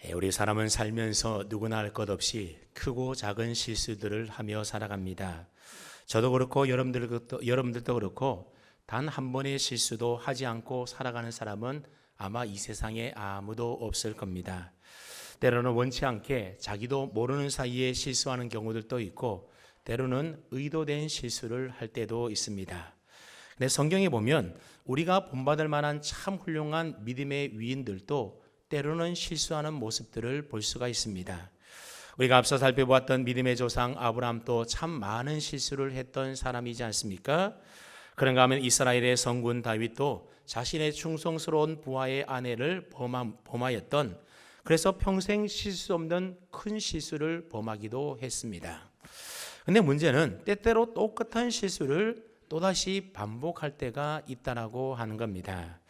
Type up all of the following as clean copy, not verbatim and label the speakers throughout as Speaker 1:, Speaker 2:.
Speaker 1: 우리 사람은 살면서 누구나 할 것 없이 크고 작은 실수들을 하며 살아갑니다. 저도 그렇고 여러분들도 그렇고 단 한 번의 실수도 하지 않고 살아가는 사람은 아마 이 세상에 아무도 없을 겁니다. 때로는 원치 않게 자기도 모르는 사이에 실수하는 경우들도 있고 때로는 의도된 실수를 할 때도 있습니다. 근데 성경에 보면 우리가 본받을 만한 참 훌륭한 믿음의 위인들도 때로는 실수하는 모습들을 볼 수가 있습니다. 우리가 앞서 살펴보았던 믿음의 조상 아브라함도 참 많은 실수를 했던 사람이지 않습니까? 그런가 하면 이스라엘의 성군 다윗도 자신의 충성스러운 부하의 아내를 범하였던, 그래서 평생 실수 없는 큰 실수를 범하기도 했습니다. 근데 문제는 때때로 똑같은 실수를 또다시 반복할 때가 있다라고 하는 겁니다.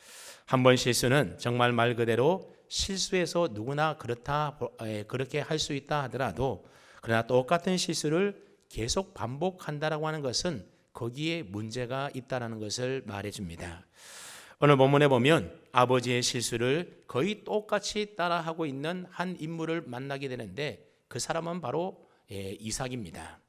Speaker 1: 한 번 실수는 정말 말 그대로 실수해서 누구나 그렇게 할 수 있다 하더라도, 그러나 똑같은 실수를 계속 반복한다라고 하는 것은 거기에 문제가 있다라는 것을 말해줍니다. 오늘 본문에 보면 아버지의 실수를 거의 똑같이 따라하고 있는 한 인물을 만나게 되는데 그 사람은 바로 이삭입니다.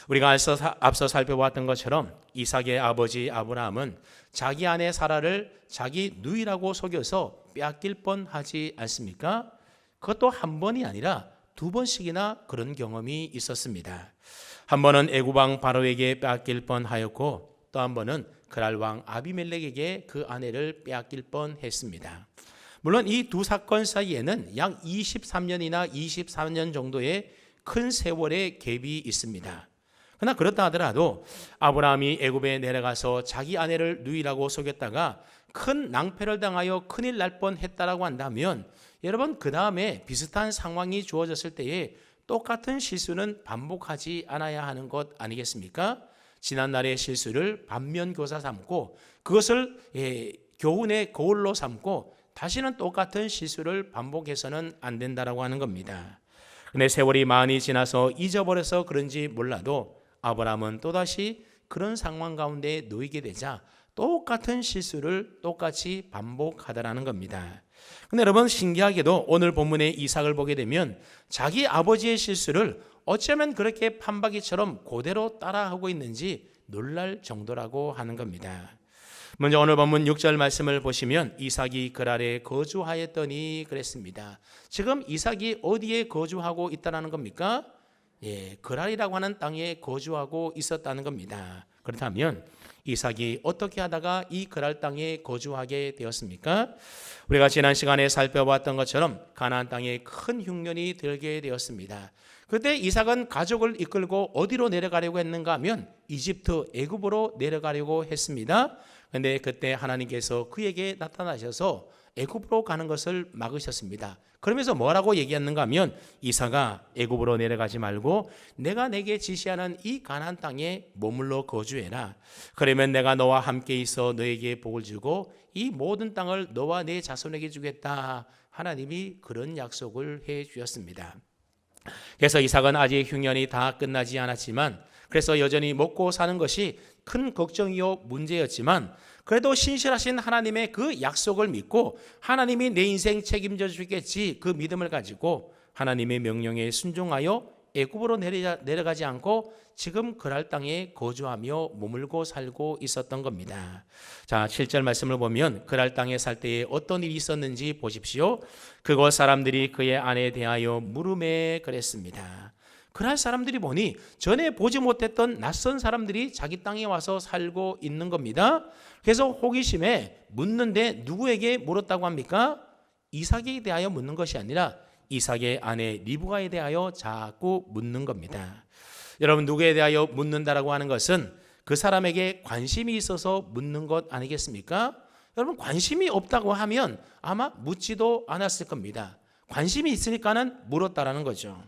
Speaker 1: 우리가 앞서 살펴봤던 것처럼 이삭의 아버지 아브라함은 자기 아내 사라를 자기 누이라고 속여서 빼앗길 뻔하지 않습니까? 그것도 한 번이 아니라 두 번씩이나 그런 경험이 있었습니다. 한 번은 애굽 왕 바로에게 빼앗길 뻔하였고 또 한 번은 그랄 왕 아비멜렉에게 그 아내를 빼앗길 뻔했습니다. 물론 이 두 사건 사이에는 약 23년이나 24년 정도의 큰 세월의 갭이 있습니다. 그러나 그렇다 하더라도 아브라함이 애굽에 내려가서 자기 아내를 누이라고 속였다가 큰 낭패를 당하여 큰일 날 뻔했다라고 한다면, 여러분 그 다음에 비슷한 상황이 주어졌을 때에 똑같은 실수는 반복하지 않아야 하는 것 아니겠습니까? 지난날의 실수를 반면교사 삼고 그것을 교훈의 거울로 삼고 다시는 똑같은 실수를 반복해서는 안 된다라고 하는 겁니다. 근데 세월이 많이 지나서 잊어버려서 그런지 몰라도 아브라함은 또다시 그런 상황 가운데 놓이게 되자 똑같은 실수를 똑같이 반복하더라는 겁니다. 근데 여러분 신기하게도 오늘 본문의 이삭을 보게 되면 자기 아버지의 실수를 어쩌면 그렇게 판박이처럼 그대로 따라하고 있는지 놀랄 정도라고 하는 겁니다. 먼저 오늘 본문 6절 말씀을 보시면 이삭이 그랄에 거주하였더니 그랬습니다. 지금 이삭이 어디에 거주하고 있다는 겁니까? 그랄이라고 하는 땅에 거주하고 있었다는 겁니다. 그렇다면 이삭이 어떻게 하다가 이 그랄 땅에 거주하게 되었습니까? 우리가 지난 시간에 살펴봤던 것처럼 가나안 땅에 큰 흉년이 들게 되었습니다. 그때 이삭은 가족을 이끌고 어디로 내려가려고 했는가 하면 이집트 애굽으로 내려가려고 했습니다. 그런데 그때 하나님께서 그에게 나타나셔서 애굽으로 가는 것을 막으셨습니다. 그러면서 뭐라고 얘기했는가 하면 이삭아 애굽으로 내려가지 말고 내가 내게 지시하는 이 가나안 땅에 머물러 거주해라. 그러면 내가 너와 함께 있어 너에게 복을 주고 이 모든 땅을 너와 내 자손에게 주겠다. 하나님이 그런 약속을 해 주셨습니다. 그래서 이삭은 아직 흉년이 다 끝나지 않았지만, 그래서 여전히 먹고 사는 것이 큰 걱정이요 문제였지만, 그래도 신실하신 하나님의 그 약속을 믿고 하나님이 내 인생 책임져 주겠지 그 믿음을 가지고 하나님의 명령에 순종하여 애굽으로 내려가지 않고 지금 그랄 땅에 거주하며 머물고 살고 있었던 겁니다. 자, 7절 말씀을 보면 그랄 땅에 살 때에 어떤 일이 있었는지 보십시오. 그곳 사람들이 그의 아내에 대하여 물음에 그랬습니다. 그랄 사람들이 보니 전에 보지 못했던 낯선 사람들이 자기 땅에 와서 살고 있는 겁니다. 그래서 호기심에 묻는데 누구에게 물었다고 합니까? 이삭에 대하여 묻는 것이 아니라 이삭의 아내 리브가에 대하여 자꾸 묻는 겁니다. 여러분 누구에 대하여 묻는다라고 하는 것은 그 사람에게 관심이 있어서 묻는 것 아니겠습니까? 여러분 관심이 없다고 하면 아마 묻지도 않았을 겁니다. 관심이 있으니까는 물었다라는 거죠.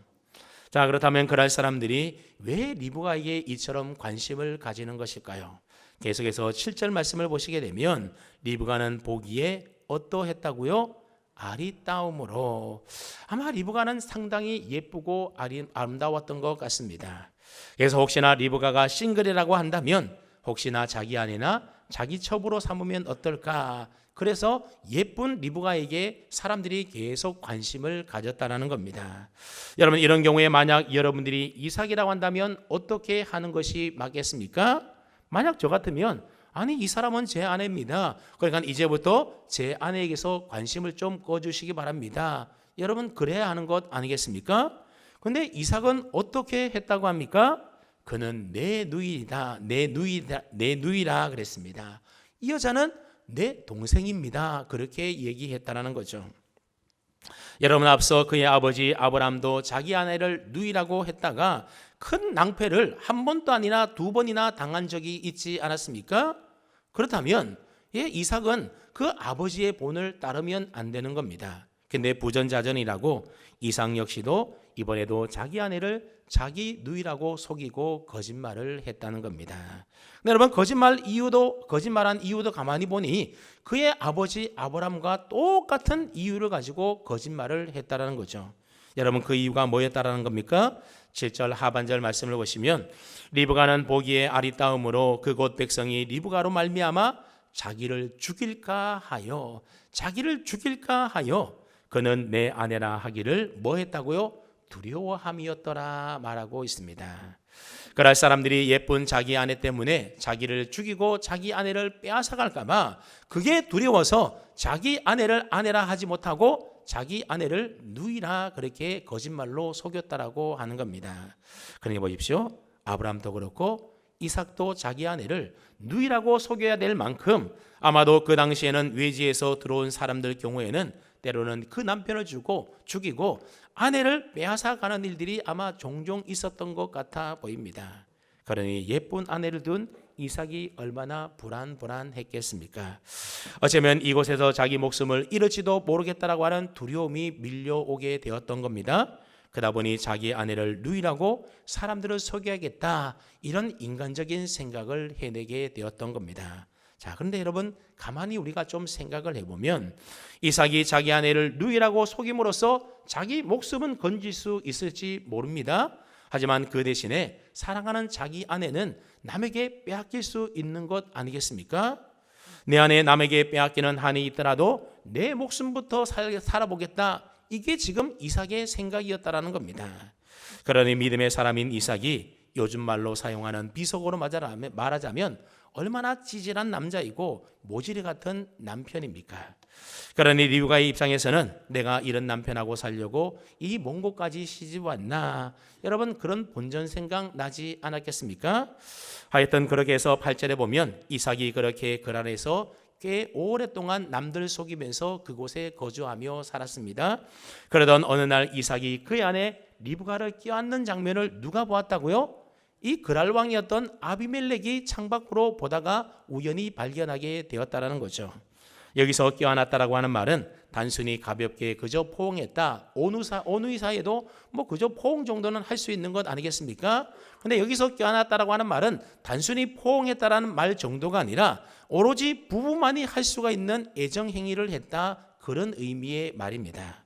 Speaker 1: 자, 그렇다면 그랄 사람들이 왜 리브가에게 이처럼 관심을 가지는 것일까요? 계속해서 7절 말씀을 보시게 되면 리브가는 보기에 어떠했다고요? 아리따움으로. 아마 리브가는 상당히 예쁘고 아름다웠던 것 같습니다. 그래서 혹시나 리브가가 싱글이라고 한다면 혹시나 자기 아내나 자기 첩으로 삼으면 어떨까 그래서 예쁜 리브가에게 사람들이 계속 관심을 가졌다는 겁니다. 여러분, 이런 경우에 만약 여러분들이 이삭이라고 한다면 어떻게 하는 것이 맞겠습니까? 만약 저 같으면 아니 이 사람은 제 아내입니다. 그러니까 이제부터 제 아내에게서 관심을 좀 꺼주시기 바랍니다. 여러분, 그래야 하는 것 아니겠습니까? 근데 이삭은 어떻게 했다고 합니까? 그는 내 누이다, 내 누이라 그랬습니다. 이 여자는 내 동생입니다. 그렇게 얘기했다라는 거죠. 여러분, 앞서 그의 아버지 아브라함도 자기 아내를 누이라고 했다가 큰 낭패를 한 번도 아니라 두 번이나 당한 적이 있지 않았습니까? 그렇다면 이삭은 그 아버지의 본을 따르면 안 되는 겁니다. 근데 부전자전이라고 이삭 역시도 이번에도 자기 아내를 자기 누이라고 속이고 거짓말을 했다는 겁니다. 근데 여러분, 거짓말한 이유도 가만히 보니 그의 아버지 아브라함과 똑같은 이유를 가지고 거짓말을 했다라는 거죠. 여러분, 그 이유가 뭐였다라는 겁니까? 7절 하반절 말씀을 보시면 리브가는 보기에 아리따움으로 그곳 백성이 리브가로 말미암아 자기를 죽일까 하여 그는 내 아내라 하기를 뭐 했다고요? 두려워함이었더라 말하고 있습니다. 그럴 사람들이 예쁜 자기 아내 때문에 자기를 죽이고 자기 아내를 빼앗아갈까 봐 그게 두려워서 자기 아내를 아내라 하지 못하고 자기 아내를 누이라 그렇게 거짓말로 속였다라고 하는 겁니다. 그러니 보십시오. 아브라함도 그렇고 이삭도 자기 아내를 누이라고 속여야 될 만큼 아마도 그 당시에는 외지에서 들어온 사람들 경우에는 때로는 그 남편을 죽이고 아내를 빼앗아가는 일들이 아마 종종 있었던 것 같아 보입니다. 그러니 예쁜 아내를 둔 이삭이 얼마나 불안했겠습니까? 어쩌면 이곳에서 자기 목숨을 잃을지도 모르겠다라고 하는 두려움이 밀려오게 되었던 겁니다. 그러다 보니 자기 아내를 누이라고 사람들을 속여야겠다, 이런 인간적인 생각을 해내게 되었던 겁니다. 자, 그런데 여러분, 가만히 우리가 좀 생각을 해보면 이삭이 자기 아내를 누이라고 속임으로써 자기 목숨은 건질 수 있을지 모릅니다. 하지만 그 대신에 사랑하는 자기 아내는 남에게 빼앗길 수 있는 것 아니겠습니까? 내 안에 남에게 빼앗기는 한이 있더라도 내 목숨부터 살아보겠다, 이게 지금 이삭의 생각이었다라는 겁니다. 그러니 믿음의 사람인 이삭이 요즘 말로 사용하는 비속어로 말하자면 얼마나 찌질한 남자이고 모질이 같은 남편입니까? 그러니 리브가의 입장에서는 내가 이런 남편하고 살려고 이 먼 곳까지 시집 왔나? 여러분, 그런 본전 생각 나지 않았겠습니까? 하여튼 그렇게 해서 8절에 보면 이삭이 그렇게 그란에서 꽤 오랫동안 남들 속이면서 그곳에 거주하며 살았습니다. 그러던 어느 날 이삭이 그 안에 리브가를 껴안는 장면을 누가 보았다고요? 이 그랄 왕이었던 아비멜렉이 창밖으로 보다가 우연히 발견하게 되었다라는 거죠. 여기서 껴안았다라고 하는 말은 단순히 가볍게 그저 포옹했다, 어느 사이에도 뭐 그저 포옹 정도는 할 수 있는 것 아니겠습니까? 근데 여기서 껴안았다라고 하는 말은 단순히 포옹했다라는 말 정도가 아니라 오로지 부부만이 할 수가 있는 애정 행위를 했다, 그런 의미의 말입니다.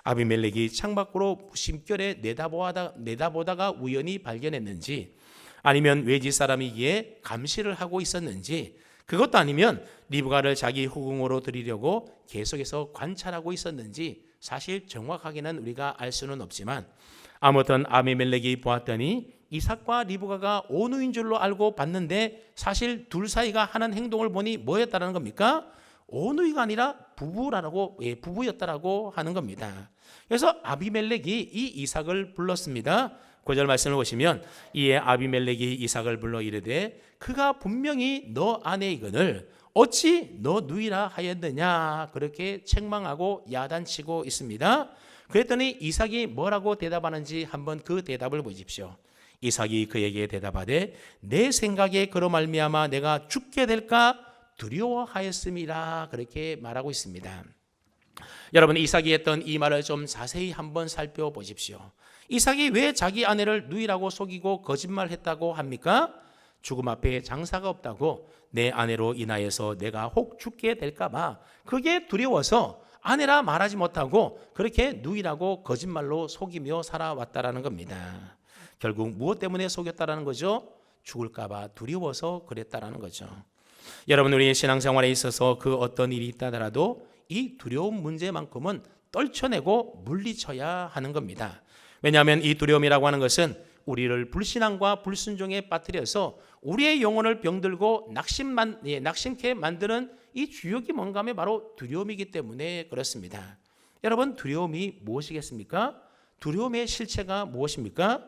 Speaker 1: 아비멜렉이 창밖으로 심결에 내다보다가 우연히 발견했는지, 아니면 외지 사람이기에 감시를 하고 있었는지, 그것도 아니면 리브가를 자기 후궁으로 드리려고 계속해서 관찰하고 있었는지 사실 정확하게는 우리가 알 수는 없지만, 아무튼 아비멜렉이 보았더니 이삭과 리브가가 온누인 줄로 알고 봤는데 사실 둘 사이가 하는 행동을 보니 뭐였다는 겁니까? 온누이가 아니라 부부였다라고 하는 겁니다. 그래서 아비멜렉이 이 이삭을 불렀습니다. 9절 말씀을 보시면 이에 아비멜렉이 이삭을 불러 이르되 그가 분명히 너 아내이거늘 어찌 너 누이라 하였느냐, 그렇게 책망하고 야단치고 있습니다. 그랬더니 이삭이 뭐라고 대답하는지 한번 그 대답을 보십시오. 이삭이 그에게 대답하되 내 생각에 그로 말미암아 내가 죽게 될까 두려워하였음이라, 그렇게 말하고 있습니다. 여러분, 이삭이 했던 이 말을 좀 자세히 한번 살펴보십시오. 이삭이 왜 자기 아내를 누이라고 속이고 거짓말했다고 합니까? 죽음 앞에 장사가 없다고, 내 아내로 인하여서 내가 혹 죽게 될까 봐 그게 두려워서 아내라 말하지 못하고 그렇게 누이라고 거짓말로 속이며 살아왔다라는 겁니다. 결국 무엇 때문에 속였다라는 거죠? 죽을까 봐 두려워서 그랬다라는 거죠. 여러분, 우리의 신앙생활에 있어서 그 어떤 일이 있다 하더라도 이 두려움 문제만큼은 떨쳐내고 물리쳐야 하는 겁니다. 왜냐하면 이 두려움이라고 하는 것은 우리를 불신앙과 불순종에 빠뜨려서 우리의 영혼을 병들고 낙심케 만드는 이 주역이 뭔가 하면 바로 두려움이기 때문에 그렇습니다. 여러분, 두려움이 무엇이겠습니까? 두려움의 실체가 무엇입니까?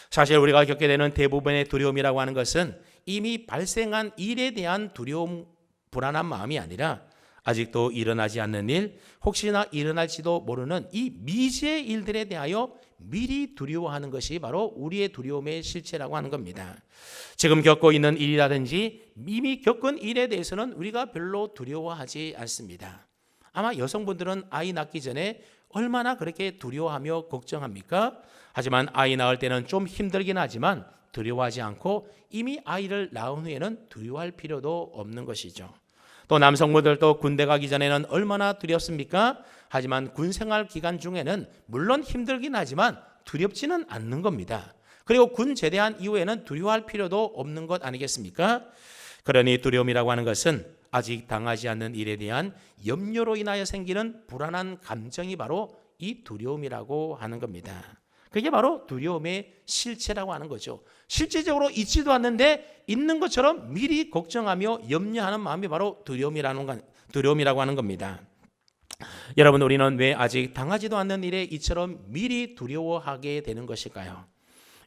Speaker 1: 사실 우리가 겪게 되는 대부분의 두려움이라고 하는 것은 이미 발생한 일에 대한 두려움, 불안한 마음이 아니라 아직도 일어나지 않는 일, 혹시나 일어날지도 모르는 이 미지의 일들에 대하여 미리 두려워하는 것이 바로 우리의 두려움의 실체라고 하는 겁니다. 지금 겪고 있는 일이라든지 이미 겪은 일에 대해서는 우리가 별로 두려워하지 않습니다. 아마 여성분들은 아이 낳기 전에 얼마나 그렇게 두려워하며 걱정합니까? 하지만 아이 낳을 때는 좀 힘들긴 하지만 두려워하지 않고 이미 아이를 낳은 후에는 두려워할 필요도 없는 것이죠. 또 남성분들도 군대 가기 전에는 얼마나 두렵습니까? 하지만 군 생활 기간 중에는 물론 힘들긴 하지만 두렵지는 않는 겁니다. 그리고 군 제대한 이후에는 두려워할 필요도 없는 것 아니겠습니까? 그러니 두려움이라고 하는 것은 아직 당하지 않는 일에 대한 염려로 인하여 생기는 불안한 감정이 바로 이 두려움이라고 하는 겁니다. 그게 바로 두려움의 실체라고 하는 거죠. 실제적으로 있지도 않는데 있는 것처럼 미리 걱정하며 염려하는 마음이 바로 두려움이라고 하는 겁니다. 여러분, 우리는 왜 아직 당하지도 않는 일에 이처럼 미리 두려워하게 되는 것일까요?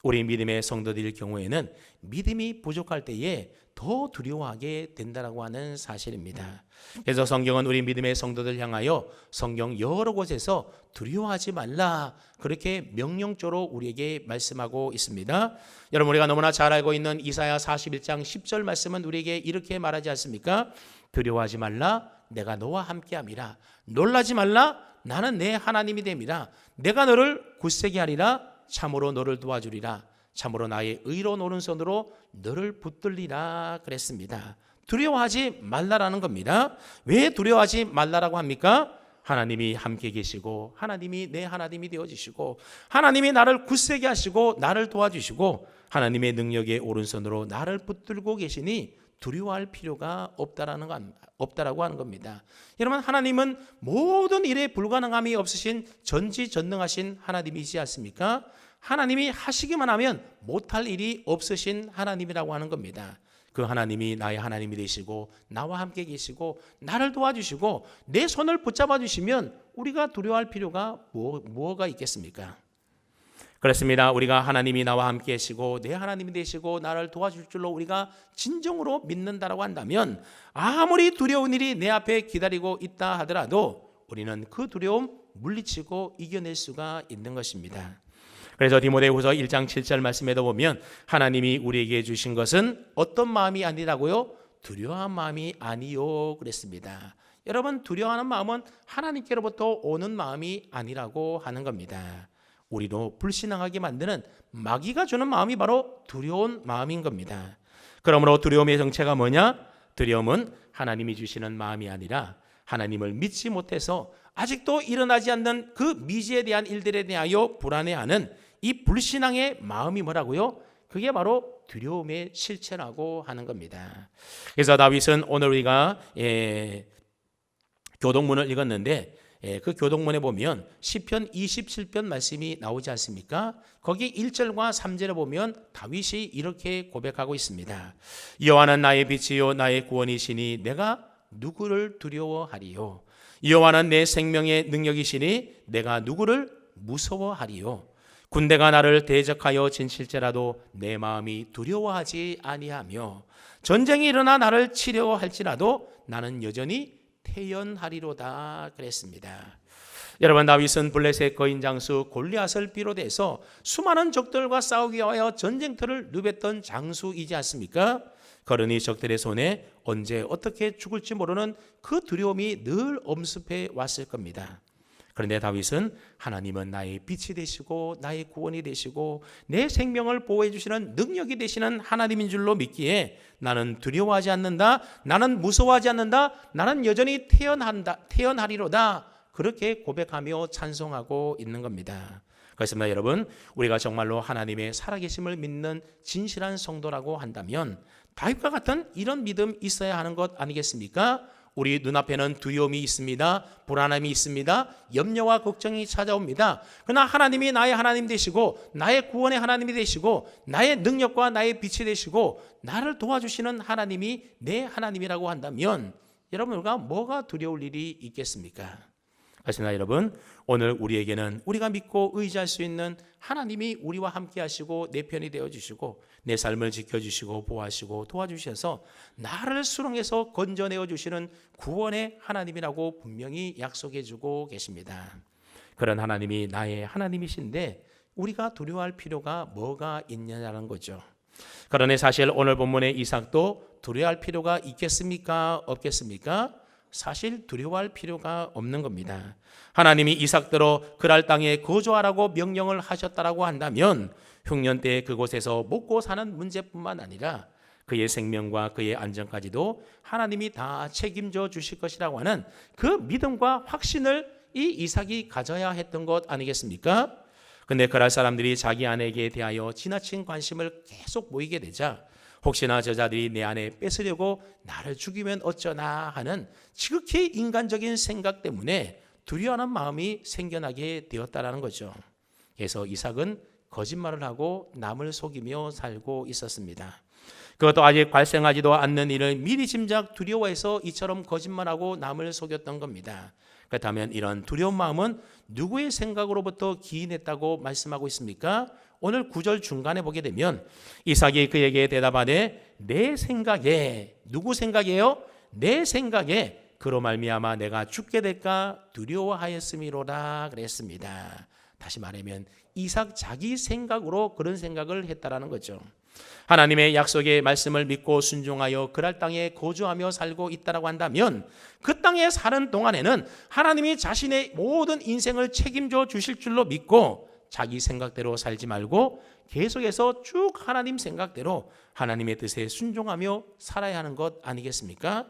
Speaker 1: 우리 믿음의 성도들일 경우에는 믿음이 부족할 때에 더 두려워하게 된다고 하는 사실입니다. 그래서 성경은 우리 믿음의 성도들 향하여 성경 여러 곳에서 두려워하지 말라 그렇게 명령조로 우리에게 말씀하고 있습니다. 여러분, 우리가 너무나 잘 알고 있는 이사야 41장 10절 말씀은 우리에게 이렇게 말하지 않습니까? 두려워하지 말라, 내가 너와 함께함이라. 놀라지 말라, 나는 내 하나님이 됨이라. 내가 너를 굳세게 하리라. 참으로 너를 도와주리라. 참으로 나의 의로운 오른손으로 너를 붙들리라 그랬습니다. 두려워하지 말라라는 겁니다. 왜 두려워하지 말라라고 합니까? 하나님이 함께 계시고 하나님이 내 하나님이 되어주시고 하나님이 나를 굳세게 하시고 나를 도와주시고 하나님의 능력의 오른손으로 나를 붙들고 계시니 두려워할 필요가 없다라고 하는 겁니다. 여러분, 하나님은 모든 일에 불가능함이 없으신 전지전능하신 하나님이지 않습니까? 하나님이 하시기만 하면 못할 일이 없으신 하나님이라고 하는 겁니다. 그 하나님이 나의 하나님이 되시고 나와 함께 계시고 나를 도와주시고 내 손을 붙잡아 주시면 우리가 두려워할 필요가 뭐가 있겠습니까? 그렇습니다. 우리가 하나님이 나와 함께 계시고 내 하나님이 되시고 나를 도와줄 줄로 우리가 진정으로 믿는다라고 한다면 아무리 두려운 일이 내 앞에 기다리고 있다 하더라도 우리는 그 두려움 물리치고 이겨낼 수가 있는 것입니다. 그래서 디모데후서 1장 7절 말씀에도 보면 하나님이 우리에게 주신 것은 어떤 마음이 아니라고요? 두려워한 마음이 아니요 그랬습니다. 여러분, 두려워하는 마음은 하나님께로부터 오는 마음이 아니라고 하는 겁니다. 우리로 불신앙하게 만드는 마귀가 주는 마음이 바로 두려운 마음인 겁니다. 그러므로 두려움의 정체가 뭐냐? 두려움은 하나님이 주시는 마음이 아니라 하나님을 믿지 못해서 아직도 일어나지 않는 그 미지에 대한 일들에 대하여 불안해하는 이 불신앙의 마음이 뭐라고요? 그게 바로 두려움의 실체라고 하는 겁니다. 그래서 다윗은 오늘 우리가 교동문을 읽었는데 그 교동문에 보면 시편 27편 말씀이 나오지 않습니까? 거기 1절과 3절에 보면 다윗이 이렇게 고백하고 있습니다. 여호와는 나의 빛이요 나의 구원이시니 내가 누구를 두려워하리요? 여호와는 내 생명의 능력이시니 내가 누구를 무서워하리요? 군대가 나를 대적하여 진칠지라도 내 마음이 두려워하지 아니하며 전쟁이 일어나 나를 치려 할지라도 나는 여전히 태연하리로다 그랬습니다. 여러분, 다윗은 블레셋 거인 장수 골리앗을 비롯해서 수많은 적들과 싸우기 위하여 전쟁터를 누볐던 장수이지 않습니까? 그러니 적들의 손에 언제 어떻게 죽을지 모르는 그 두려움이 늘 엄습해 왔을 겁니다. 그런데 다윗은 하나님은 나의 빛이 되시고 나의 구원이 되시고 내 생명을 보호해 주시는 능력이 되시는 하나님인 줄로 믿기에 나는 두려워하지 않는다. 나는 무서워하지 않는다. 나는 여전히 태연하리로다. 그렇게 고백하며 찬송하고 있는 겁니다. 그렇습니다. 여러분, 우리가 정말로 하나님의 살아계심을 믿는 진실한 성도라고 한다면 다윗과 같은 이런 믿음 있어야 하는 것 아니겠습니까? 우리 눈앞에는 두려움이 있습니다. 불안함이 있습니다. 염려와 걱정이 찾아옵니다. 그러나 하나님이 나의 하나님 되시고 나의 구원의 하나님이 되시고 나의 능력과 나의 빛이 되시고 나를 도와주시는 하나님이 내 하나님이라고 한다면 여러분, 우리가 뭐가 두려울 일이 있겠습니까? 그렇습니다. 여러분, 오늘 우리에게는 우리가 믿고 의지할 수 있는 하나님이 우리와 함께 하시고 내 편이 되어주시고 내 삶을 지켜주시고 보호하시고 도와주셔서 나를 수렁에서 건져내어 주시는 구원의 하나님이라고 분명히 약속해주고 계십니다. 그런 하나님이 나의 하나님이신데 우리가 두려워할 필요가 뭐가 있느냐는 거죠. 그러니 사실 오늘 본문의 이삭도 두려워할 필요가 있겠습니까? 없겠습니까? 사실 두려워할 필요가 없는 겁니다. 하나님이 이삭대로 그랄 땅에 거주하라고 명령을 하셨다라고 한다면 흉년 때 그곳에서 먹고 사는 문제뿐만 아니라 그의 생명과 그의 안전까지도 하나님이 다 책임져 주실 것이라고 하는 그 믿음과 확신을 이 이삭이 가져야 했던 것 아니겠습니까? 근데 그랄 사람들이 자기 아내에게 대하여 지나친 관심을 계속 보이게 되자 혹시나 저자들이 내 안에 뺏으려고 나를 죽이면 어쩌나 하는 지극히 인간적인 생각 때문에 두려워하는 마음이 생겨나게 되었다라는 거죠. 그래서 이삭은 거짓말을 하고 남을 속이며 살고 있었습니다. 그것도 아직 발생하지도 않는 일을 미리 짐작 두려워해서 이처럼 거짓말하고 남을 속였던 겁니다. 그렇다면 이런 두려운 마음은 누구의 생각으로부터 기인했다고 말씀하고 있습니까? 오늘 9절 중간에 보게 되면 이삭이 그에게 대답하되 내 생각에, 누구 생각이에요? 내 생각에 그로 말미암아 내가 죽게 될까 두려워하였음이로다 그랬습니다. 다시 말하면 이삭 자기 생각으로 그런 생각을 했다라는 거죠. 하나님의 약속의 말씀을 믿고 순종하여 그랄 땅에 거주하며 살고 있다라고 한다면 그 땅에 사는 동안에는 하나님이 자신의 모든 인생을 책임져 주실 줄로 믿고 자기 생각대로 살지 말고 계속해서 쭉 하나님 생각대로 하나님의 뜻에 순종하며 살아야 하는 것 아니겠습니까?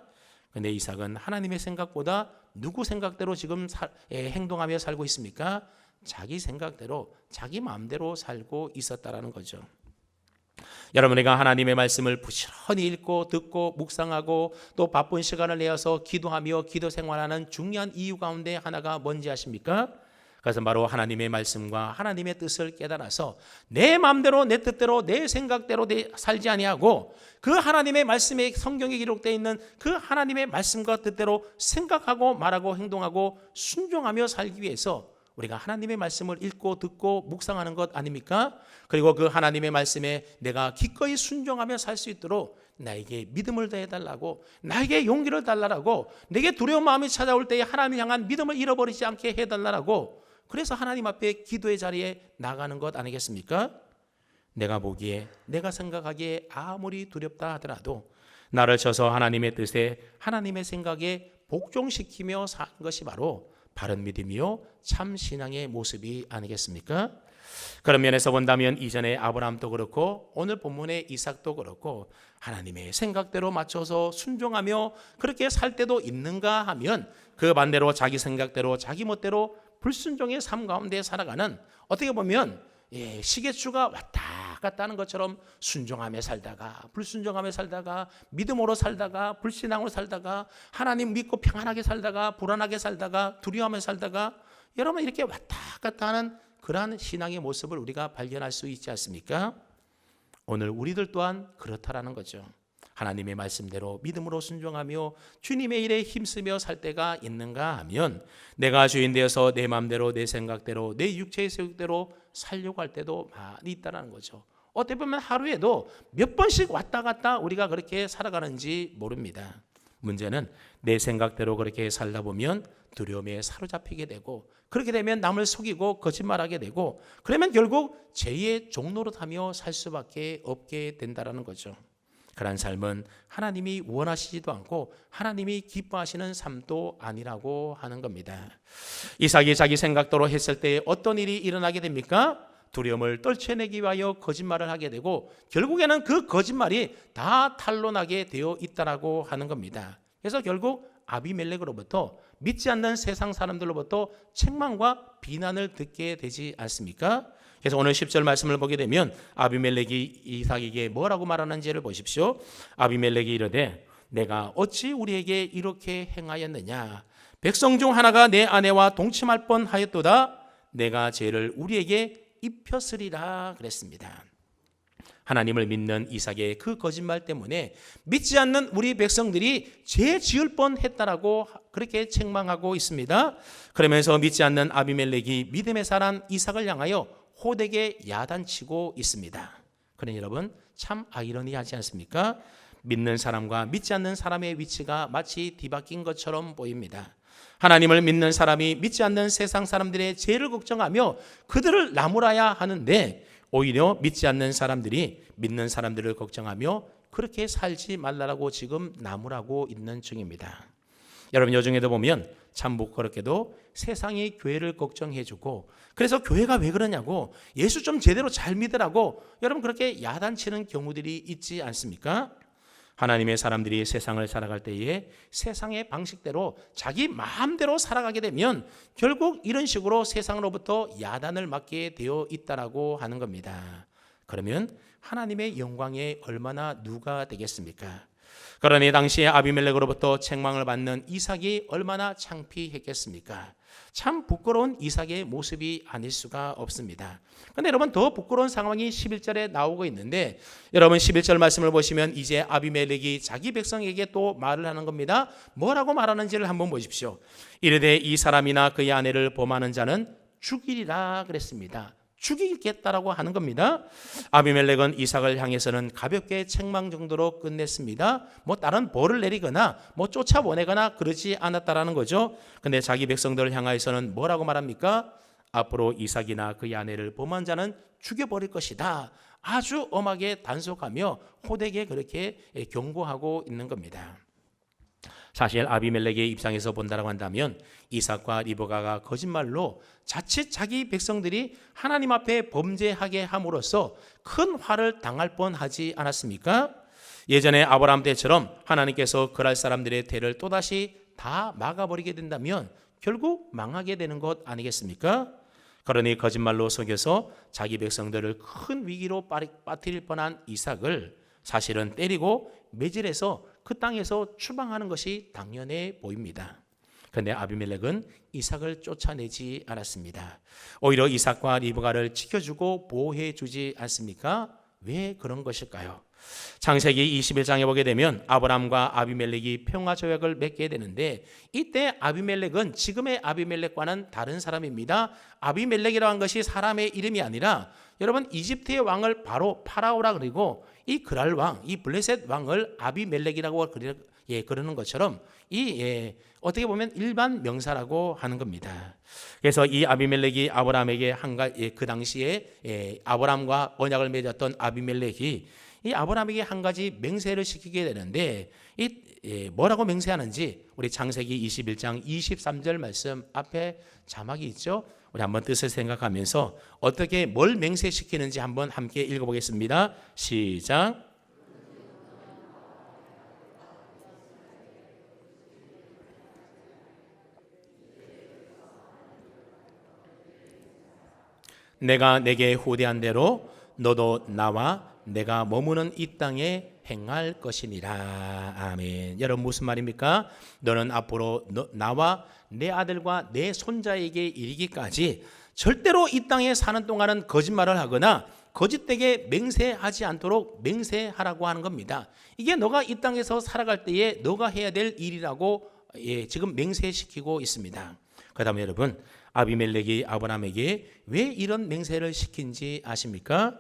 Speaker 1: 그런데 이삭은 하나님의 생각보다 누구 생각대로 지금 행동하며 살고 있습니까? 자기 생각대로 자기 마음대로 살고 있었다라는 거죠. 여러분, 우리가 하나님의 말씀을 부지런히 읽고 듣고 묵상하고 또 바쁜 시간을 내어서 기도하며 기도 생활하는 중요한 이유 가운데 하나가 뭔지 아십니까? 그것은 바로 하나님의 말씀과 하나님의 뜻을 깨달아서 내 마음대로 내 뜻대로 내 생각대로 살지 아니하고 그 하나님의 말씀에 성경에 기록되어 있는 그 하나님의 말씀과 뜻대로 생각하고 말하고 행동하고 순종하며 살기 위해서 우리가 하나님의 말씀을 읽고 듣고 묵상하는 것 아닙니까? 그리고 그 하나님의 말씀에 내가 기꺼이 순종하며 살 수 있도록 나에게 믿음을 더해달라고, 나에게 용기를 달라고, 내게 두려운 마음이 찾아올 때에 하나님을 향한 믿음을 잃어버리지 않게 해달라고, 그래서 하나님 앞에 기도의 자리에 나가는 것 아니겠습니까? 내가 보기에, 내가 생각하기에 아무리 두렵다 하더라도 나를 쳐서 하나님의 뜻에, 하나님의 생각에 복종시키며 사는 것이 바로 바른 믿음이요 참 신앙의 모습이 아니겠습니까? 그런 면에서 본다면 이전에 아브라함도 그렇고 오늘 본문의 이삭도 그렇고 하나님의 생각대로 맞춰서 순종하며 그렇게 살 때도 있는가 하면 그 반대로 자기 생각대로 자기 멋대로 불순종의 삶 가운데 살아가는, 어떻게 보면 시계추가 왔다 갔다 하는 것처럼 순종하며 살다가 불순종하며 살다가 믿음으로 살다가 불신앙으로 살다가 하나님 믿고 평안하게 살다가 불안하게 살다가 두려워하며 살다가 여러분 이렇게 왔다 갔다 하는 그러한 신앙의 모습을 우리가 발견할 수 있지 않습니까? 오늘 우리들 또한 그렇다라는 거죠. 하나님의 말씀대로 믿음으로 순종하며 주님의 일에 힘쓰며 살 때가 있는가 하면 내가 주인 되어서 내 마음대로 내 생각대로 내 육체의 생각대로 살려고 할 때도 많이 있다는 거죠. 어떻게 보면 하루에도 몇 번씩 왔다 갔다 우리가 그렇게 살아가는지 모릅니다. 문제는 내 생각대로 그렇게 살다 보면 두려움에 사로잡히게 되고 그렇게 되면 남을 속이고 거짓말하게 되고 그러면 결국 죄의 종노릇하며 살 수밖에 없게 된다는 거죠. 그런 삶은 하나님이 원하시지도 않고 하나님이 기뻐하시는 삶도 아니라고 하는 겁니다. 이삭이 자기 생각대로 했을 때 어떤 일이 일어나게 됩니까? 두려움을 떨쳐내기 위하여 거짓말을 하게 되고 결국에는 그 거짓말이 다 탄로나게 되어 있다라고 하는 겁니다. 그래서 결국 아비멜렉으로부터 믿지 않는 세상 사람들로부터 책망과 비난을 듣게 되지 않습니까? 그래서 오늘 10절 말씀을 보게 되면 아비멜렉이 이삭에게 뭐라고 말하는지를 보십시오. 아비멜렉이 이르되 내가 어찌 우리에게 이렇게 행하였느냐? 백성 중 하나가 내 아내와 동침할 뻔하였도다. 내가 죄를 우리에게 입혔으리라 그랬습니다. 하나님을 믿는 이삭의 그 거짓말 때문에 믿지 않는 우리 백성들이 죄 지을 뻔했다라고 그렇게 책망하고 있습니다. 그러면서 믿지 않는 아비멜렉이 믿음의 사람 이삭을 향하여 호되게 야단치고 있습니다. 그러니 여러분 참 아이러니하지 않습니까? 믿는 사람과 믿지 않는 사람의 위치가 마치 뒤바뀐 것처럼 보입니다. 하나님을 믿는 사람이 믿지 않는 세상 사람들의 죄를 걱정하며 그들을 나무라야 하는데 오히려 믿지 않는 사람들이 믿는 사람들을 걱정하며 그렇게 살지 말라고 지금 나무라고 있는 중입니다. 여러분 여중에도 보면 참 부끄럽게도 세상이 교회를 걱정해주고 그래서 교회가 왜 그러냐고 예수 좀 제대로 잘 믿으라고 여러분 그렇게 야단치는 경우들이 있지 않습니까? 하나님의 사람들이 세상을 살아갈 때에 세상의 방식대로 자기 마음대로 살아가게 되면 결국 이런 식으로 세상으로부터 야단을 맞게 되어 있다라고 하는 겁니다. 그러면 하나님의 영광에 얼마나 누가 되겠습니까? 그러니 당시에 아비멜렉으로부터 책망을 받는 이삭이 얼마나 창피했겠습니까? 참 부끄러운 이삭의 모습이 아닐 수가 없습니다. 그런데 여러분 더 부끄러운 상황이 11절에 나오고 있는데 여러분 11절 말씀을 보시면 이제 아비멜렉이 자기 백성에게 또 말을 하는 겁니다. 뭐라고 말하는지를 한번 보십시오. 이르되 이 사람이나 그의 아내를 범하는 자는 죽이리라 그랬습니다. 죽이겠다라고 하는 겁니다. 아비멜렉은 이삭을 향해서는 가볍게 책망 정도로 끝냈습니다. 뭐 다른 벌을 내리거나 뭐 쫓아보내거나 그러지 않았다라는 거죠. 근데 자기 백성들을 향하여서는 뭐라고 말합니까? 앞으로 이삭이나 그의 아내를 범한 자는 죽여버릴 것이다. 아주 엄하게 단속하며 호되게 그렇게 경고하고 있는 겁니다. 사실 아비멜렉의 입장에서 본다라고 한다면 이삭과 리브가가 거짓말로 자칫 자기 백성들이 하나님 앞에 범죄하게 함으로써 큰 화를 당할 뻔하지 않았습니까? 예전에 아브라함 때처럼 하나님께서 그랄 사람들의 대를 또다시 다 막아버리게 된다면 결국 망하게 되는 것 아니겠습니까? 그러니 거짓말로 속여서 자기 백성들을 큰 위기로 빠뜨릴 뻔한 이삭을 사실은 때리고 매질해서 그 땅에서 추방하는 것이 당연해 보입니다. 그런데 아비멜렉은 이삭을 쫓아내지 않았습니다. 오히려 이삭과 리브가를 지켜주고 보호해주지 않습니까? 왜 그런 것일까요? 창세기 21장에 보게 되면 아브람과 아비멜렉이 평화조약을 맺게 되는데 이때 아비멜렉은 지금의 아비멜렉과는 다른 사람입니다. 아비멜렉이라고 한 것이 사람의 이름이 아니라 여러분 이집트의 왕을 바로 파라오라 그리고 이 그랄 왕, 이 블레셋 왕을 아비멜렉이라고 그러는 것처럼 어떻게 보면 일반 명사라고 하는 겁니다. 그래서 이 아비멜렉이 아브라함에게 그 당시에 아브라함과 언약을 맺었던 아비멜렉이 이 아브라함에게 한 가지 맹세를 시키게 되는데 뭐라고 맹세하는지 우리 창세기 21장 23절 말씀 앞에 자막이 있죠. 우리 한번 뜻을 생각하면서 어떻게 뭘 맹세시키는지 한번 함께 읽어보겠습니다. 시작. 내가 내게 후대한 대로 너도 나와 내가 머무는 이 땅에 행할 것이니라. 아멘. 여러분 무슨 말입니까? 너는 앞으로 나와 내 아들과 내 손자에게 이르기까지 절대로 이 땅에 사는 동안은 거짓말을 하거나 거짓되게 맹세하지 않도록 맹세하라고 하는 겁니다. 이게 너가 이 땅에서 살아갈 때에 너가 해야 될 일이라고 지금 맹세시키고 있습니다. 그 다음에 여러분 아비멜렉이 아브라함에게 왜 이런 맹세를 시킨지 아십니까?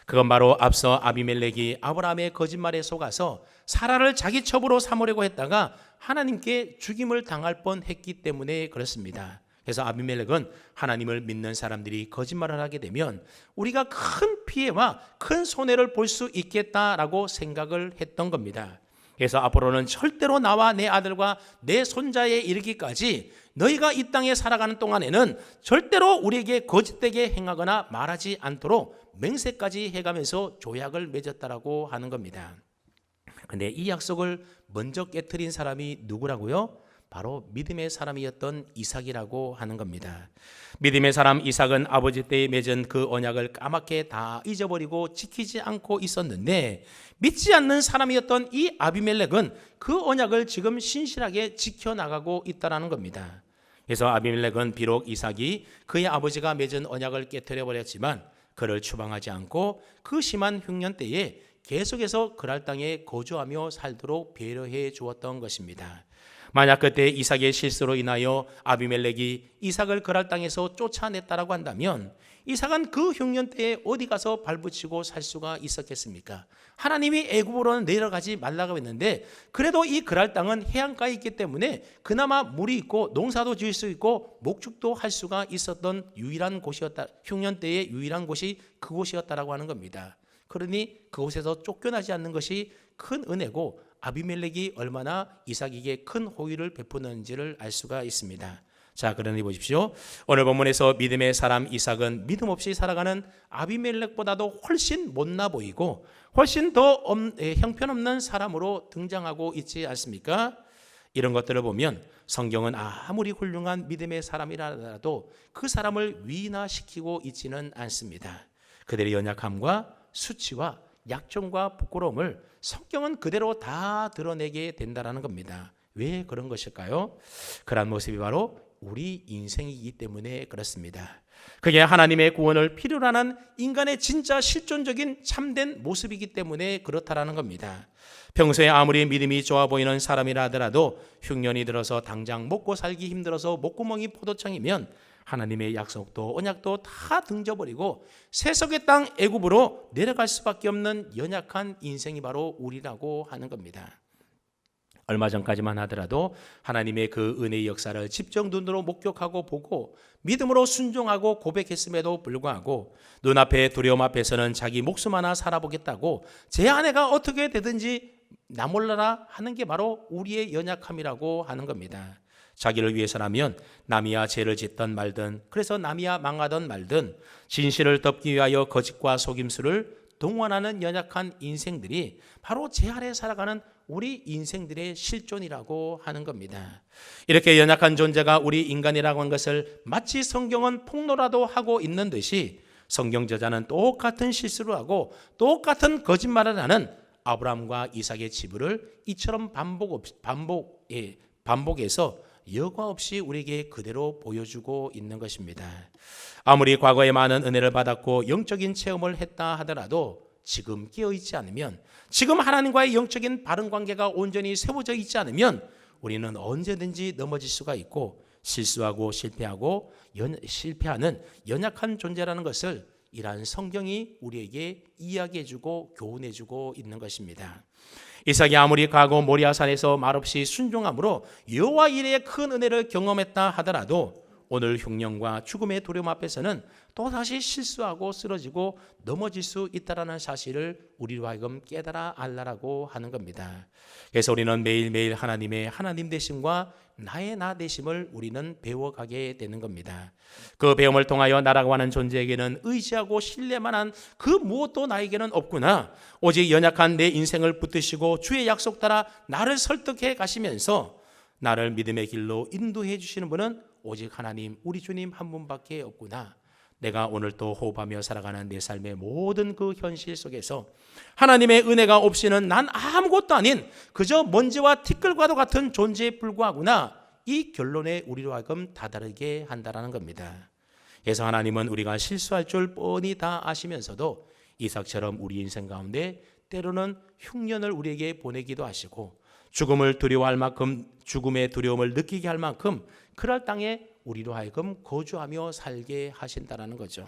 Speaker 1: 그건 바로 앞서 아비멜렉이 아브라함의 거짓말에 속아서 사라를 자기 첩으로 삼으려고 했다가 하나님께 죽임을 당할 뻔했기 때문에 그렇습니다. 그래서 아비멜렉은 하나님을 믿는 사람들이 거짓말을 하게 되면 우리가 큰 피해와 큰 손해를 볼 수 있겠다라고 생각을 했던 겁니다. 그래서 앞으로는 절대로 나와 내 아들과 내 손자에 이르기까지 너희가 이 땅에 살아가는 동안에는 절대로 우리에게 거짓되게 행하거나 말하지 않도록 맹세까지 해가면서 조약을 맺었다라고 하는 겁니다. 그런데 이 약속을 먼저 깨트린 사람이 누구라고요? 바로 믿음의 사람이었던 이삭이라고 하는 겁니다. 믿음의 사람 이삭은 아버지 때에 맺은 그 언약을 까맣게 다 잊어버리고 지키지 않고 있었는데, 믿지 않는 사람이었던 이 아비멜렉은 그 언약을 지금 신실하게 지켜나가고 있다는 겁니다. 그래서 아비멜렉은 비록 이삭이 그의 아버지가 맺은 언약을 깨뜨려 버렸지만 그를 추방하지 않고 그 심한 흉년 때에 계속해서 그랄 땅에 거주하며 살도록 배려해 주었던 것입니다. 만약 그때 이삭의 실수로 인하여 아비멜렉이 이삭을 그랄 땅에서 쫓아냈다라고 한다면 이삭은 그 흉년 때에 어디 가서 발붙이고 살 수가 있었겠습니까? 하나님이 애굽으로는 내려가지 말라고 했는데 그래도 이 그랄 땅은 해안가에 있기 때문에 그나마 물이 있고 농사도 지을 수 있고 목축도 할 수가 있었던 유일한 곳이었다. 흉년 때의 유일한 곳이 그곳이었다라고 하는 겁니다. 그러니 그곳에서 쫓겨나지 않는 것이 큰 은혜고 아비멜렉이 얼마나 이삭에게 큰 호의를 베푸는지를 알 수가 있습니다. 자, 그러니 보십시오. 오늘 본문에서 믿음의 사람 이삭은 믿음 없이 살아가는 아비멜렉보다도 훨씬 못나 보이고 훨씬 더 형편없는 사람으로 등장하고 있지 않습니까? 이런 것들을 보면 성경은 아무리 훌륭한 믿음의 사람이라도 그 사람을 위인화시키고 있지는 않습니다. 그들의 연약함과 수치와 약점과 부끄러움을 성경은 그대로 다 드러내게 된다는 겁니다. 왜 그런 것일까요? 그런 모습이 바로 우리 인생이기 때문에 그렇습니다. 그게 하나님의 구원을 필요로 하는 인간의 진짜 실존적인 참된 모습이기 때문에 그렇다라는 겁니다. 평소에 아무리 믿음이 좋아 보이는 사람이라 하더라도 흉년이 들어서 당장 먹고 살기 힘들어서 목구멍이 포도청이면 하나님의 약속도 언약도 다 등져버리고 세속의 땅 애굽으로 내려갈 수밖에 없는 연약한 인생이 바로 우리라고 하는 겁니다. 얼마 전까지만 하더라도 하나님의 그 은혜의 역사를 직접 눈으로 목격하고 보고 믿음으로 순종하고 고백했음에도 불구하고 눈앞의 두려움 앞에서는 자기 목숨 하나 살아보겠다고 제 아내가 어떻게 되든지 나 몰라라 하는 게 바로 우리의 연약함이라고 하는 겁니다. 자기를 위해서라면 남이야 죄를 짓던 말든 그래서 남이야 망하던 말든 진실을 덮기 위하여 거짓과 속임수를 동원하는 연약한 인생들이 바로 제 아래 살아가는 우리 인생들의 실존이라고 하는 겁니다. 이렇게 연약한 존재가 우리 인간이라고 하는 것을 마치 성경은 폭로라도 하고 있는 듯이 성경 저자는 똑같은 실수를 하고 똑같은 거짓말을 하는 아브라함과 이삭의 지부를 이처럼 반복해서 여과 없이 우리에게 그대로 보여주고 있는 것입니다. 아무리 과거에 많은 은혜를 받았고 영적인 체험을 했다 하더라도 지금 깨어있지 않으면, 지금 하나님과의 영적인 바른 관계가 온전히 세워져 있지 않으면 우리는 언제든지 넘어질 수가 있고 실수하고 실패하는 연약한 존재라는 것을 이러한 성경이 우리에게 이야기해주고 교훈해주고 있는 것입니다. 이삭이 아무리 가고 모리아산에서 말없이 순종함으로 여호와 이레의 큰 은혜를 경험했다 하더라도 오늘 흉년과 죽음의 두려움 앞에서는 또다시 실수하고 쓰러지고 넘어질 수 있다는 사실을 우리로 하여금 깨달아 알라라고 하는 겁니다. 그래서 우리는 매일매일 하나님의 하나님 되심과 나의 나 되심을 우리는 배워가게 되는 겁니다. 그 배움을 통하여 나라고 하는 존재에게는 의지하고 신뢰만 한 그 무엇도 나에게는 없구나. 오직 연약한 내 인생을 붙드시고 주의 약속 따라 나를 설득해 가시면서 나를 믿음의 길로 인도해 주시는 분은 오직 하나님 우리 주님 한 분밖에 없구나. 내가 오늘 또 호흡하며 살아가는 내 삶의 모든 그 현실 속에서 하나님의 은혜가 없이는 난 아무것도 아닌 그저 먼지와 티끌과도 같은 존재에 불과하구나. 이 결론에 우리로 하여금 다다르게 한다는 겁니다. 그래서 하나님은 우리가 실수할 줄 뻔히 다 아시면서도 이삭처럼 우리 인생 가운데 때로는 흉년을 우리에게 보내기도 하시고 죽음을 두려워할 만큼 죽음의 두려움을 느끼게 할 만큼 그럴 땅에 우리로 하여금 거주하며 살게 하신다는 거죠.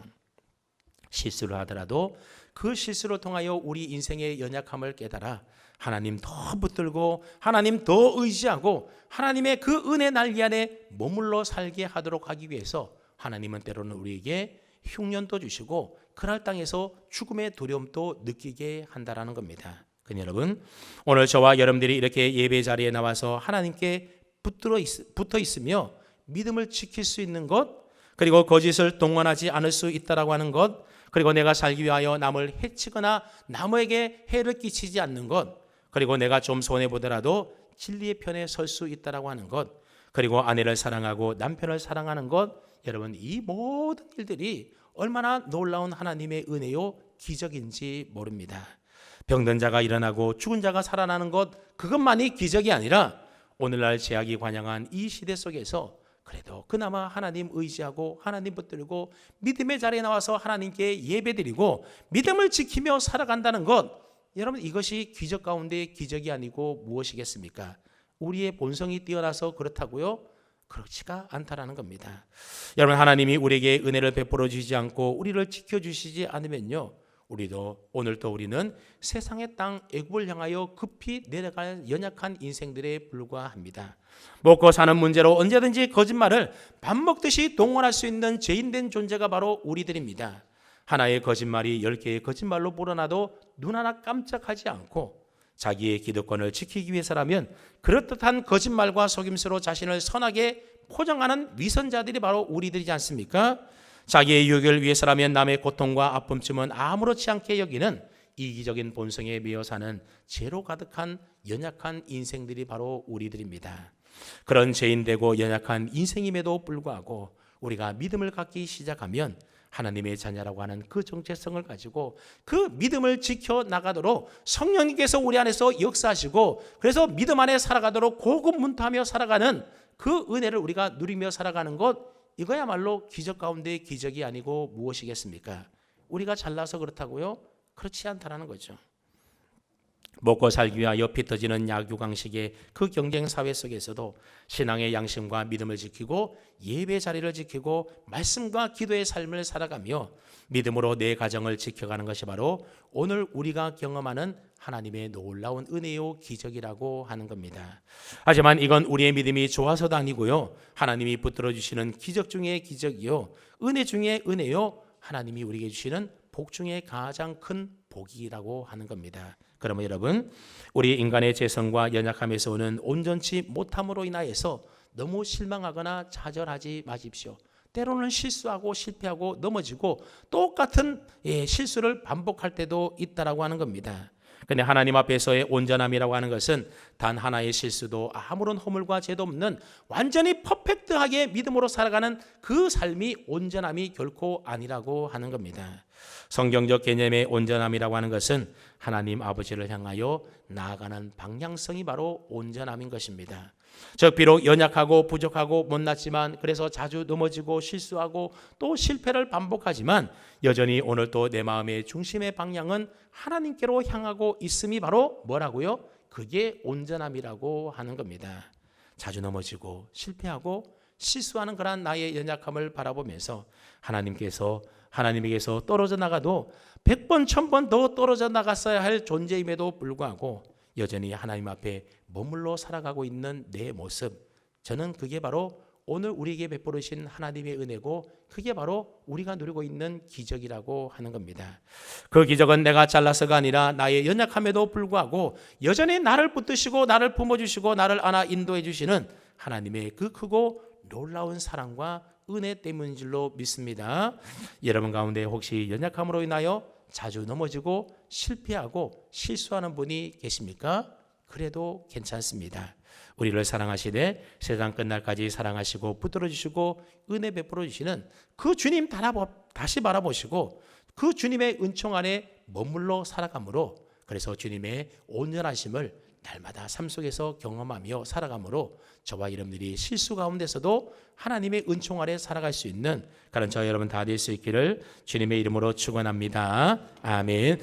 Speaker 1: 실수를 하더라도 그 실수를 통하여 우리 인생의 연약함을 깨달아 하나님 더 붙들고 하나님 더 의지하고 하나님의 그 은혜 날개 안에 머물러 살게 하도록 하기 위해서 하나님은 때로는 우리에게 흉년도 주시고 그럴 땅에서 죽음의 두려움도 느끼게 한다는 겁니다. 여러분, 오늘 저와 여러분들이 이렇게 예배 자리에 나와서 하나님께 붙어 있으며 믿음을 지킬 수 있는 것, 그리고 거짓을 동원하지 않을 수 있다라고 하는 것, 그리고 내가 살기 위하여 남을 해치거나 남에게 해를 끼치지 않는 것, 그리고 내가 좀 손해 보더라도 진리의 편에 설 수 있다라고 하는 것, 그리고 아내를 사랑하고 남편을 사랑하는 것, 여러분 이 모든 일들이 얼마나 놀라운 하나님의 은혜요 기적인지 모릅니다. 병든 자가 일어나고 죽은 자가 살아나는 것, 그것만이 기적이 아니라 오늘날 제약이 관영한 이 시대 속에서 그래도 그나마 하나님 의지하고 하나님 붙들고 믿음의 자리에 나와서 하나님께 예배드리고 믿음을 지키며 살아간다는 것, 여러분 이것이 기적 가운데 기적이 아니고 무엇이겠습니까? 우리의 본성이 뛰어나서 그렇다고요? 그렇지가 않다라는 겁니다. 여러분, 하나님이 우리에게 은혜를 베풀어 주시지 않고 우리를 지켜주시지 않으면요, 오늘도 우리는 세상의 땅 애굽을 향하여 급히 내려갈 연약한 인생들에 불과합니다. 먹고 사는 문제로 언제든지 거짓말을 밥 먹듯이 동원할 수 있는 죄인된 존재가 바로 우리들입니다. 하나의 거짓말이 10개의 거짓말로 불어나도 눈 하나 깜짝하지 않고 자기의 기득권을 지키기 위해서라면 그럴듯한 거짓말과 속임수로 자신을 선하게 포장하는 위선자들이 바로 우리들이지 않습니까? 자기의 유익을 위해서라면 남의 고통과 아픔쯤은 아무렇지 않게 여기는 이기적인 본성에 매여 사는 죄로 가득한 연약한 인생들이 바로 우리들입니다. 그런 죄인되고 연약한 인생임에도 불구하고 우리가 믿음을 갖기 시작하면 하나님의 자녀라고 하는 그 정체성을 가지고 그 믿음을 지켜나가도록 성령님께서 우리 안에서 역사하시고, 그래서 믿음 안에 살아가도록 고군분투하며 살아가는 그 은혜를 우리가 누리며 살아가는 것, 이거야말로 기적 가운데 기적이 아니고 무엇이겠습니까? 우리가 잘나서 그렇다고요? 그렇지 않다라는 거죠. 먹고 살기 위하여 피 터지는 약육강식의 그 경쟁 사회 속에서도 신앙의 양심과 믿음을 지키고 예배 자리를 지키고 말씀과 기도의 삶을 살아가며 믿음으로 내 가정을 지켜가는 것이 바로 오늘 우리가 경험하는 하나님의 놀라운 은혜요 기적이라고 하는 겁니다. 하지만 이건 우리의 믿음이 좋아서도 아니고요, 하나님이 붙들어 주시는 기적 중에 기적이요, 은혜 중에 은혜요, 하나님이 우리에게 주시는 복 중에 가장 큰 복이라고 하는 겁니다. 그러면 여러분, 우리 인간의 재성과 연약함에서 오는 온전치 못함으로 인하여서 너무 실망하거나 좌절하지 마십시오. 때로는 실수하고 실패하고 넘어지고 똑같은 실수를 반복할 때도 있다라고 하는 겁니다. 그런데 하나님 앞에서의 온전함이라고 하는 것은 단 하나의 실수도 아무런 허물과 죄도 없는 완전히 퍼펙트하게 믿음으로 살아가는 그 삶이 온전함이 결코 아니라고 하는 겁니다. 성경적 개념의 온전함이라고 하는 것은 하나님 아버지를 향하여 나아가는 방향성이 바로 온전함인 것입니다. 저 비록 연약하고 부족하고 못났지만, 그래서 자주 넘어지고 실수하고 또 실패를 반복하지만 여전히 오늘도 내 마음의 중심의 방향은 하나님께로 향하고 있음이 바로 뭐라고요? 그게 온전함이라고 하는 겁니다. 자주 넘어지고 실패하고 실수하는 그런 나의 연약함을 바라보면서 하나님에게서 떨어져 나가도 100번 1000번 더 떨어져 나갔어야 할 존재임에도 불구하고 여전히 하나님 앞에 머물러 살아가고 있는 내 모습, 저는 그게 바로 오늘 우리에게 베풀으신 하나님의 은혜고, 그게 바로 우리가 누리고 있는 기적이라고 하는 겁니다. 그 기적은 내가 잘나서가 아니라 나의 연약함에도 불구하고 여전히 나를 붙드시고 나를 품어주시고 나를 안아 인도해 주시는 하나님의 그 크고 놀라운 사랑과 은혜 때문인 줄로 믿습니다. 여러분 가운데 혹시 연약함으로 인하여 자주 넘어지고 실패하고 실수하는 분이 계십니까? 그래도 괜찮습니다. 우리를 사랑하시되 세상 끝날까지 사랑하시고 붙들어 주시고 은혜 베풀어 주시는 그 주님 다시 바라보시고 그 주님의 은총 안에 머물러 살아감으로, 그래서 주님의 온전하심을 날마다 삶 속에서 경험하며 살아감으로 저와 여러분들이 실수 가운데서도 하나님의 은총 아래 살아갈 수 있는 그런 저와 여러분 다 될 수 있기를 주님의 이름으로 축원합니다. 아멘.